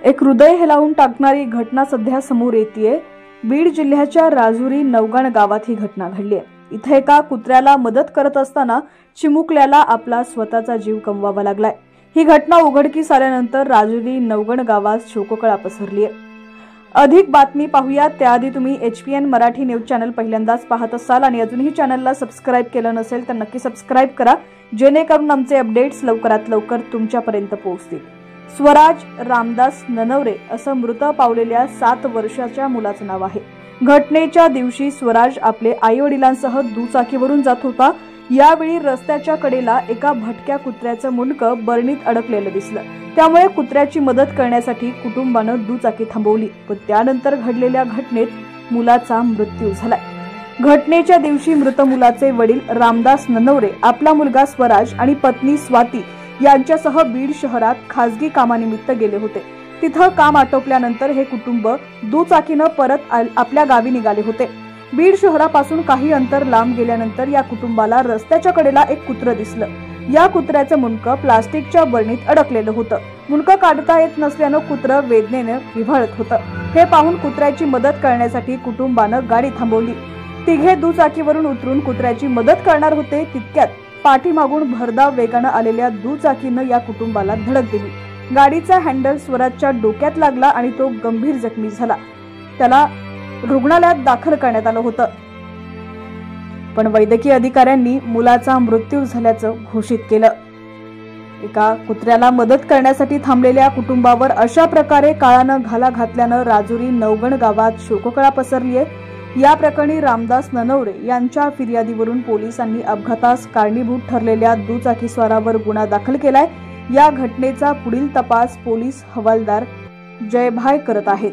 एक हृदय हेलावून टाकणारी घटना सध्या समोर येतेय। बीड जिल्ह्याच्या राजुरी नवगण गावात ही घटना घडली आहे। इथे एका कुत्र्याला मदत करत असताना चिमुकल्याला आपला स्वतःचा जीव गमवावा लागलाय। ही घटना उघडकीस आल्यानंतर राजुरी नवगण गावात शोककळा पसरली आहे। अधिक बातमी पाहूया त्याआधी तुम्ही HPN मराठी न्यूज चॅनल पहिल्यांदाच पाहत असाल आणि अजूनही चॅनलला सबस्क्राइब केलं नसेल तर नक्की सबस्क्राइब करा, जेणेकरून आमचे अपडेट्स लवकरात लवकर तुमच्यापर्यंत पोहोचतील। स्वराज रामदास ननवरे असं मृत पावलेल्या 7 वर्षाच्या मुलाचं नाव आहे। घटनेच्या दिवशी स्वराज आपले आई-वडिलांसह दुचाकीवरून जात होता। यावेळी रस्त्याच्या कडेला एका भटक्या कुत्र्याचं मुंडकं बरणीत अडकलेलं दिसलं। त्यामुळे कुत्र्याची मदत करण्यासाठी कुटुंबानं दुचाकी थांबवली, पण त्यानंतर घडलेल्या घटनेत मुलाचा मृत्यू झाला। घटनेच्या दिवशी मृत मुलाचे वडील रामदास ननवरे आपला मुलगा स्वराज आणि पत्नी स्वाती यांच्यासह बीड शहरात खासगी कामानिमित्त गेले होते। तिथं काम आटोपल्यानंतर हे कुटुंब दुचाकीनं परत आपल्या गावी निघाले होते। बीड शहरापासून काही अंतर लांब गेल्यानंतर या कुटुंबाला रस्त्याच्या कडेला एक कुत्रं दिसलं। या कुत्र्याचं मुंडकं प्लास्टिकच्या बरणीत अडकलेलं होतं। मुंडकं काढता येत नसल्यानं कुत्रं वेदनेनं विव्हाळत होतं। हे पाहून कुत्र्याची मदत करण्यासाठी कुटुंबानं गाडी थांबवली। तिघे दुचाकीवरून उतरून कुत्र्याची मदत करणार होते, तितक्यात पाठीमागून भरधाव वेगानं आलेल्या दुचाकीनं या कुटुंबाला धडक दिली। गाडीचा हँडल स्वराजच्या डोक्यात लागला आणि तो गंभीर जखमी झाला। त्याला रुग्णालयात दाखल करण्यात आलं होतं, पण वैद्यकीय अधिकाऱ्यांनी मुलाचा मृत्यू झाल्याचं घोषित केलं। एका कुत्र्याला मदत करण्यासाठी थांबलेल्या कुटुंबावर अशा प्रकारे काळानं घाला घातल्यानं राजुरी नवगण गावात शोककळा पसरली आहे। या प्रकरणी रामदास ननवरे यांच्या फिर्यादीवरून पोलिसांनी अपघातास कारणीभूत ठरलेल्या दुचाकीस्वारावर गुन्हा दाखल केलाय। या घटनेचा पुढील तपास पोलीस हवालदार जयभाय करत आहेत।